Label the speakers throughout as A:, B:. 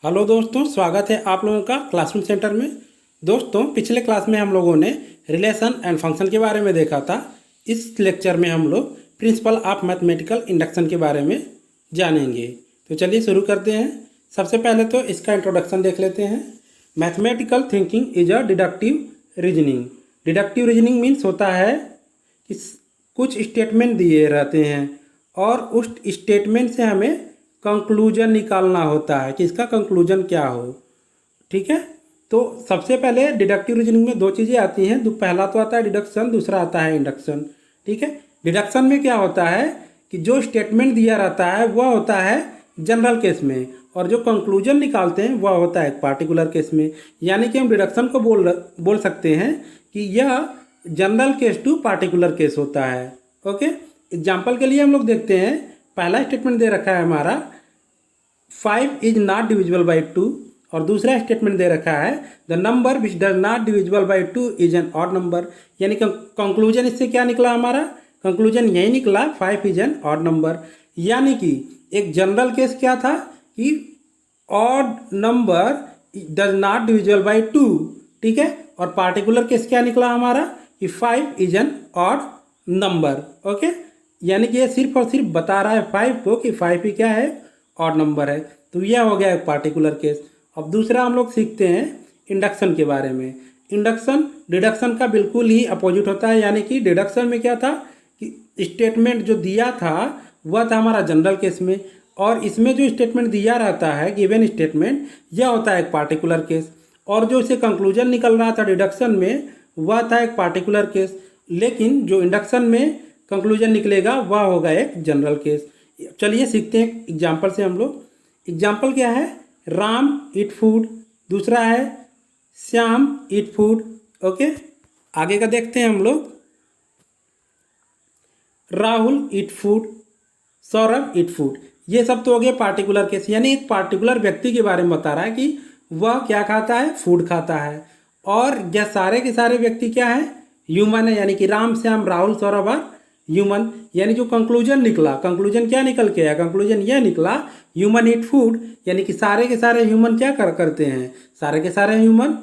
A: Hello दोस्तों, स्वागत है आप लोगों का क्लासरूम सेंटर में। दोस्तों, पिछले क्लास में हम लोगों ने रिलेशन एंड फंक्शन के बारे में देखा था। इस लेक्चर में हम लोग प्रिंसिपल ऑफ मैथमेटिकल इंडक्शन के बारे में जानेंगे। तो चलिए शुरू करते हैं। सबसे पहले तो इसका इंट्रोडक्शन देख लेते हैं। Mathematical thinking is a deductive reasoning. Deductive reasoning means होता है कि कुछ स्टेटमेंट दिए रहते हैं और उस स्टेटमेंट से हमें कंक्लूजन निकालना होता है कि इसका कंक्लूजन क्या हो। ठीक है, तो सबसे पहले डिडक्टिव रीजनिंग में दो चीज़ें आती हैं। पहला तो आता है डिडक्शन, दूसरा आता है इंडक्शन। ठीक है, डिडक्शन में क्या होता है कि जो स्टेटमेंट दिया रहता है वह होता है जनरल केस में, और जो कंक्लूजन निकालते हैं वह होता है एक पार्टिकुलर केस में। यानी कि हम डिडक्शन को बोल सकते हैं कि यह general case to particular case होता है। ओके, एग्जाम्पल के लिए हम लोग देखते हैं। पहला स्टेटमेंट दे रखा है हमारा 5 इज नॉट डिविजिबल बाई 2, और दूसरा स्टेटमेंट दे रखा है the number which does not divisible by 2 is an odd number. यानी कंक्लूजन इससे क्या निकला हमारा? कंक्लूजन यही निकला 5 इज एन ऑड नंबर। यानी कि एक जनरल केस क्या था कि odd number does not divisible by 2। ठीक है, और पार्टिकुलर केस क्या निकला हमारा कि 5 is an odd number. Okay, यानी कि ये सिर्फ और सिर्फ बता रहा है 5 को कि 5 ही क्या है, ऑड नंबर है। तो यह हो गया एक पार्टिकुलर केस। अब दूसरा हम लोग सीखते हैं इंडक्शन के बारे में। इंडक्शन डिडक्शन का बिल्कुल ही अपोजिट होता है। यानी कि डिडक्शन में क्या था कि स्टेटमेंट जो दिया था वह था हमारा जनरल केस में, और इसमें जो स्टेटमेंट दिया रहता है गिवन स्टेटमेंट, यह होता है एक पार्टिकुलर केस। और जो इसे कंक्लूजन निकल रहा था डिडक्शन में वह था एक पार्टिकुलर केस। लेकिन जो इंडक्शन में कंक्लूजन निकलेगा वह होगा एक जनरल केस। चलिए सीखते हैं एग्जाम्पल से हम लोग। एग्जाम्पल क्या है? राम ईट फूड, दूसरा है श्याम ईट फूड। ओके, आगे का देखते हैं हम लोग। Rahul eat food, Saurabh eat food. ये सब तो हो गए पार्टिकुलर केस, यानी एक पार्टिकुलर व्यक्ति के बारे में बता रहा है कि वह क्या खाता है, फूड खाता है। और यह सारे के सारे व्यक्ति क्या है, ह्यूमन है। यानी कि राम, श्याम, राहुल, सौरभ और ह्यूमन। यानी जो कंक्लूजन निकला, कंक्लूजन क्या निकल के आया? कंक्लूजन यह निकला ह्यूमन ईट फूड। यानी कि सारे के सारे ह्यूमन क्या करते हैं, सारे के सारे ह्यूमन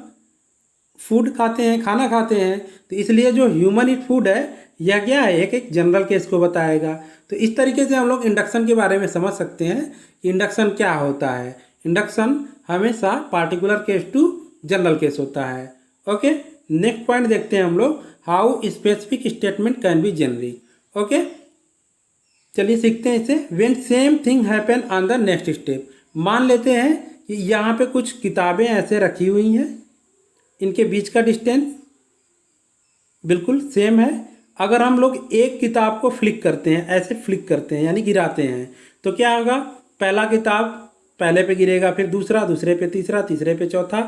A: फूड खाते हैं, खाना खाते हैं। तो इसलिए जो ह्यूमन ईट फूड है यह क्या है, एक जनरल केस को बताएगा। तो इस तरीके से हम लोग इंडक्शन के बारे में समझ सकते हैं कि इंडक्शन क्या होता है। इंडक्शन हमेशा particular case to general case होता है। ओके, नेक्स्ट पॉइंट देखते हैं हम लोग, how specific statement can be generic. Okay, चलिए सीखते हैं इसे। When same thing happen on the next step. मान लेते हैं कि यहाँ पे कुछ किताबें ऐसे रखी हुई हैं, इनके बीच का डिस्टेंस बिल्कुल सेम है। अगर हम लोग एक किताब को फ्लिक करते हैं, ऐसे फ्लिक करते हैं यानी गिराते हैं, तो क्या होगा? पहला किताब पहले पे गिरेगा, फिर दूसरा दूसरे पे, तीसरा तीसरे पे, चौथा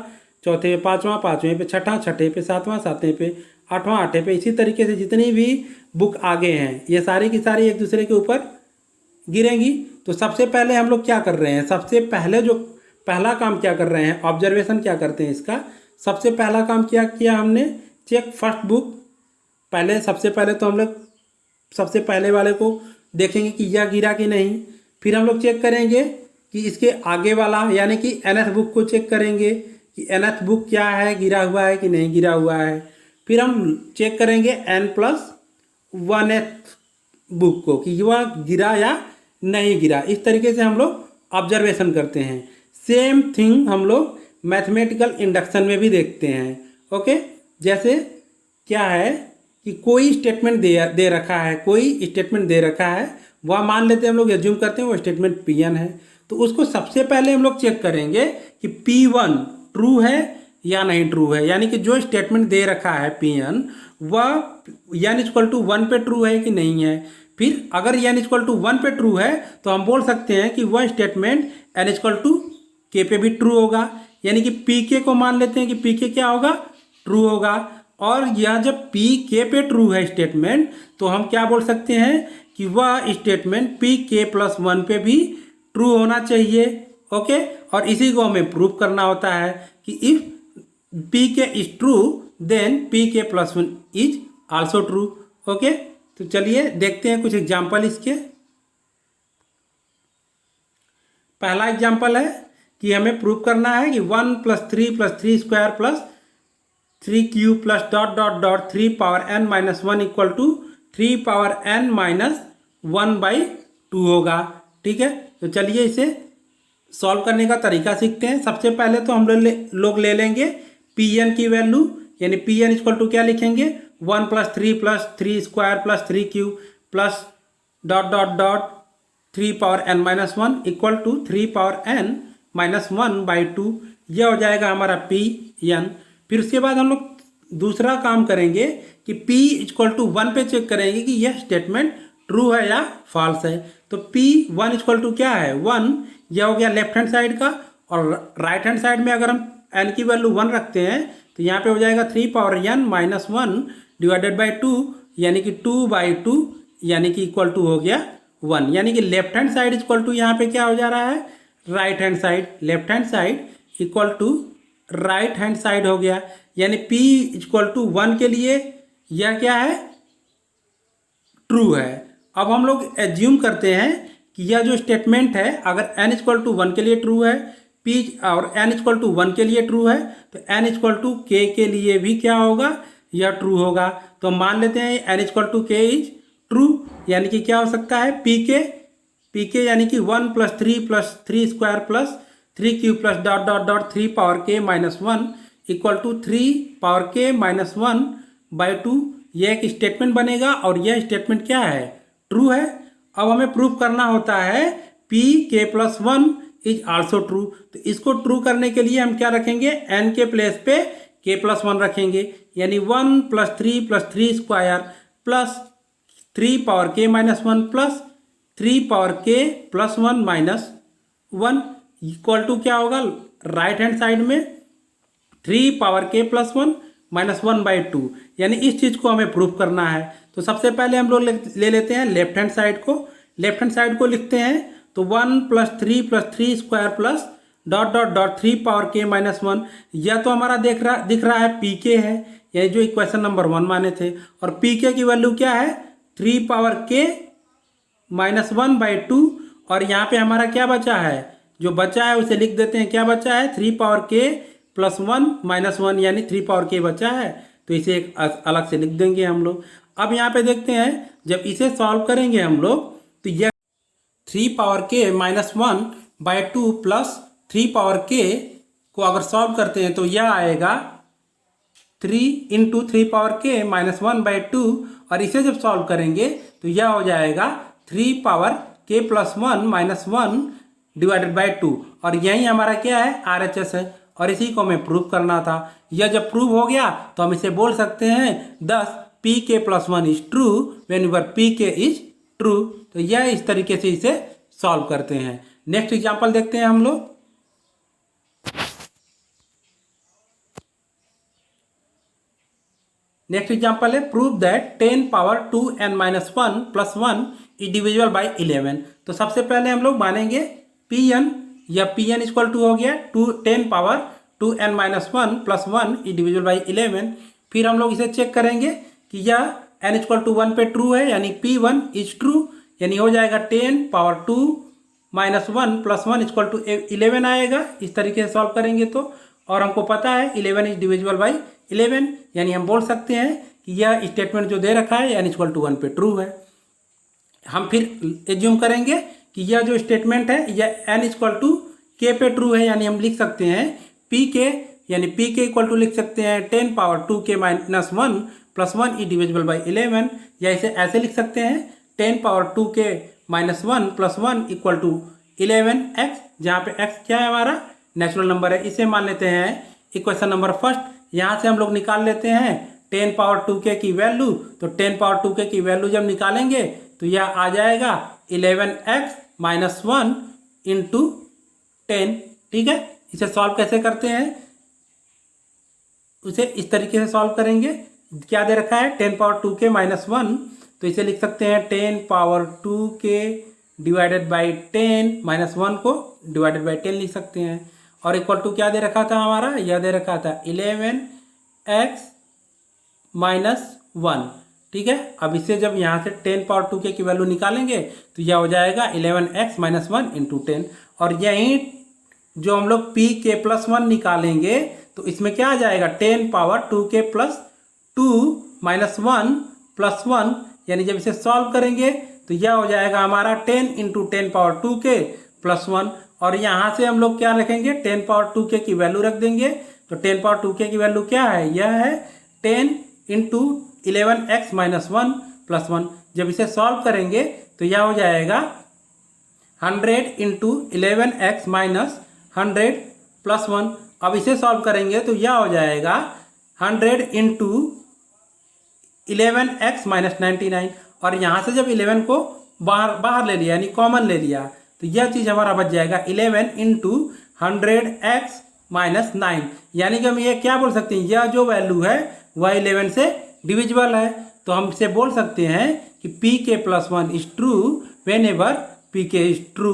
A: चौथे पे, पाँचवा पाँचवें पे, छठा छठे पे, सातवां सातवें पे, आठवां आठवें पे। इसी तरीके से जितनी भी बुक आगे हैं ये सारी की सारी एक दूसरे के ऊपर गिरेंगी। तो सबसे पहले हम लोग क्या कर रहे हैं, सबसे पहले जो पहला काम क्या कर रहे हैं, ऑब्जर्वेशन क्या करते हैं इसका। सबसे पहला काम क्या किया हमने? Check first book. पहले सबसे पहले तो हम लोग सबसे पहले वाले को देखेंगे कि यह गिरा कि नहीं। फिर हम लोग चेक करेंगे कि इसके आगे वाला यानी कि nth बुक को चेक करेंगे कि nth बुक क्या है, गिरा हुआ है कि नहीं गिरा हुआ है। फिर हम चेक करेंगे n+1th बुक को कि वह गिरा या नहीं गिरा। इस तरीके से हम लोग ऑब्जर्वेशन करते हैं। सेम थिंग हम लोग मैथमेटिकल इंडक्शन में भी देखते हैं। ओके, जैसे क्या है कि कोई स्टेटमेंट दे रखा है, कोई स्टेटमेंट दे रखा है, वह मान लेते हैं हम लोग, एज्यूम करते हैं वो स्टेटमेंट P1 है। तो उसको सबसे पहले हम लोग चेक करेंगे कि P1 ट्रू है या नहीं ट्रू है। यानी कि जो स्टेटमेंट दे रखा है P1 वह n=1 पे ट्रू है कि नहीं है। फिर अगर n=1 पे ट्रू है तो हम बोल सकते हैं कि वह स्टेटमेंट n=k पे भी ट्रू होगा। यानी कि pk को मान लेते हैं कि pk क्या होगा, ट्रू होगा। और यह जब pk पे ट्रू है स्टेटमेंट, तो हम क्या बोल सकते हैं कि वह स्टेटमेंट pk+1 पे भी ट्रू होना चाहिए। ओके, और इसी को हमें प्रूव करना होता है कि if pk is true then pk+1 is also true. Okay, तो चलिए देखते हैं कुछ एग्जाम्पल इसके। पहला एग्जाम्पल है कि हमें प्रूव करना है कि 1 + 3 square plus 3 cube plus dot dot dot 3 power n - 1 equal to 3 power n - 1/2 होगा। ठीक है, तो चलिए इसे सॉल्व करने का तरीका सीखते हैं। सबसे पहले तो हम लोग ले लेंगे पी एन की वैल्यू, यानी पी एन इक्वल टू क्या लिखेंगे, 1 + 3 square plus 3 cube plus dot dot dot 3 power n - 1 equal to 3 power n - 1/2। यह हो जाएगा हमारा पी एन। फिर उसके बाद हम लोग दूसरा काम करेंगे कि p = 1 पे चेक करेंगे कि यह स्टेटमेंट ट्रू है या फॉल्स है। तो P1 = क्या है, 1। यह हो गया लेफ्ट हैंड साइड का, और राइट हैंड साइड में अगर हम n की वैल्यू 1 रखते हैं तो यहाँ पे हो जाएगा 3 पावर n - 1 / 2, यानी कि 2/2, यानी कि इक्वल टू हो गया 1। यानी कि left hand side equal to यहाँ पे क्या हो जा रहा है, right hand side. Left hand side equal to right hand side हो गया। यानी P = 1 के लिए यह क्या है, ट्रू है। अब हम लोग एज्यूम करते हैं कि यह जो स्टेटमेंट है, अगर n = 1 के लिए ट्रू है, P और n = 1 के लिए ट्रू है, तो n = k के लिए भी क्या होगा, यह ट्रू होगा। तो मान लेते हैं n = k इज ट्रू, यानी कि क्या हो सकता है, pk यानी कि 1 + 3 + 3 square plus 3 cube plus dot dot dot 3 equal to 3 यह एक स्टेटमेंट बनेगा, और यह स्टेटमेंट क्या है, ट्रू है। अब हमें प्रूफ करना होता है pk+1 इज आल्सो ट्रू। तो इसको ट्रू करने के लिए हम क्या रखेंगे, n के प्लेस पे k+1 रखेंगे, यानी 1 + 3 + 3 स्क्वायर प्लस 3 प्लस 3 -1 इक्वल टू क्या होगा, राइट हैंड साइड में 3 -1/2, यानी इस चीज़ को हमें प्रूफ करना है। तो सबसे पहले हम लोग ले लेते हैं लेफ्ट हैंड साइड को। लेफ्ट हैंड साइड को लिखते हैं तो 1 + 3 + 3 square plus dot dot dot 3 यह तो हमारा दिख रहा है pk है, यानी जो इक्वेशन नंबर 1 माने थे। और pk की वैल्यू क्या है, 3 और यहाँ पे हमारा क्या बचा है, जो बचा है उसे लिख देते हैं। क्या बचा है, 3 यानी 3 बचा है, तो इसे एक अलग से लिख देंगे हम लोग। अब यहाँ पे देखते हैं, जब इसे सॉल्व करेंगे हम लोग तो यह 3 प्लस 3 को अगर सॉल्व करते हैं तो यह आएगा 3 × 3 और इसे जब सॉल्व करेंगे तो यह हो जाएगा 3 और यही हमारा क्या है, RHS है, और इसी को हमें प्रूव करना था। यह जब प्रूव हो गया तो हम इसे बोल सकते हैं thus pk+1 is true whenever pk is true. तो यह इस तरीके से इसे सॉल्व करते हैं। नेक्स्ट एग्जांपल देखते हैं हम लोग। नेक्स्ट एग्जांपल है, prove that 10^2n-1 + 1 is divisible by 11। तो सबसे पहले हम लोग मानेंगे Pn, या Pn = हो गया 10^2n-1 + 1 इज डिविजिबल बाय 11। फिर हम लोग इसे चेक करेंगे कि यह n = 1 पे ट्रू है, यानी P1 इज ट्रू, यानी हो जाएगा 10^2-1 + 1 = 11 आएगा। इस तरीके से सॉल्व करेंगे तो, और हमको पता है 11 इज डिविजिबल बाय 11, यानी हम बोल सकते हैं कि यह स्टेटमेंट जो दे रखा है n = 1 पे ट्रू है। हम फिर एज्यूम करेंगे कि यह जो स्टेटमेंट है यह n = k पे ट्रू है, यानी हम लिख सकते हैं pk, यानी pk = लिख सकते हैं 10^2k-1 + 1 इज डिविजिबल बाय 11, या इसे ऐसे लिख सकते हैं 10^2k-1 + 1 = 11x, जहाँ पे x क्या है, हमारा नेचुरल नंबर है। इसे मान लेते हैं इक्वेशन नंबर फर्स्ट। यहाँ से हम लोग निकाल लेते हैं 10^2k की वैल्यू। तो 10^2k की वैल्यू जब निकालेंगे तो यह आ जाएगा 11x - 1 × 10। ठीक है, इसे सॉल्व कैसे करते हैं, उसे इस तरीके से सॉल्व करेंगे। क्या दे रखा है, 10^2k-1, तो इसे लिख सकते हैं 10^2k डिवाइडेड बाई 10 -1 को डिवाइडेड बाई 10 लिख सकते हैं। और इक्वल टू क्या दे रखा था हमारा, यह दे रखा था 11x - 1। ठीक है, अब इसे जब यहाँ से 10^2k की वैल्यू निकालेंगे तो यह हो जाएगा 11x - 1 × 10, और यही जो हम लोग पी के प्लस 1 निकालेंगे तो इसमें क्या आ जाएगा 10 power 2k plus 2 minus 1 plus 1, यानी जब इसे सॉल्व करेंगे तो यह हो जाएगा हमारा 10 इंटू 10 पावर 2k प्लस 1। और यहाँ से हम लोग क्या रखेंगे 10 पावर 2k की वैल्यू रख देंगे। तो 10 पावर 2k की वैल्यू क्या है, यह है 10 इंटू 11x माइनस 1 प्लस 1। जब इसे सॉल्व करेंगे तो यह हो जाएगा 100 इंटू 11x माइनस 100 प्लस 1। अब इसे सॉल्व करेंगे तो यह हो जाएगा 100 इंटू 11x माइनस 99। और यहाँ से जब 11 को बाहर ले लिया यानी कॉमन ले लिया तो यह चीज़ हमारा बच जाएगा 11 इंटू 100x माइनस 9। यानी कि हम ये क्या बोल सकते हैं, यह जो वैल्यू है वह 11 से डिविजिबल है। तो हम इसे बोल सकते हैं कि पी के plus 1 is true when ever P के इज ट्रू।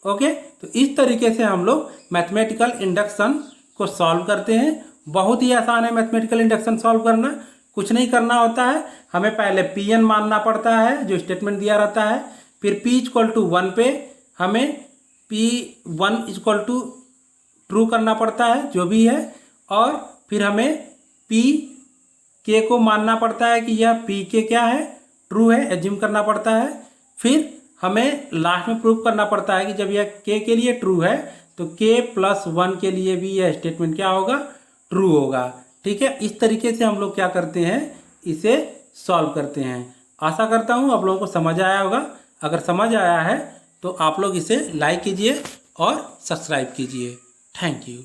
A: ओके, तो इस तरीके से हम लोग मैथमेटिकल इंडक्शन को सॉल्व करते हैं। बहुत ही आसान है मैथमेटिकल इंडक्शन सॉल्व करना, कुछ नहीं करना होता है। हमें पहले Pn मानना पड़ता है जो स्टेटमेंट दिया रहता है, फिर P इक्वल टू 1 पे हमें P1 इक्वल टू ट्रू करना पड़ता है जो भी है, और फिर हमें Pk को मानना पड़ता है कि यह Pk क्या है, ट्रू है, एज्यूम करना पड़ता है। फिर हमें लास्ट में प्रूव करना पड़ता है कि जब यह k के लिए ट्रू है तो k प्लस 1 के लिए भी यह स्टेटमेंट क्या होगा, ट्रू होगा। ठीक है, इस तरीके से हम लोग क्या करते हैं, इसे सॉल्व करते हैं। आशा करता हूँ आप लोगों को समझ आया होगा। अगर समझ आया है तो आप लोग इसे लाइक कीजिए और सब्सक्राइब कीजिए। Thank you.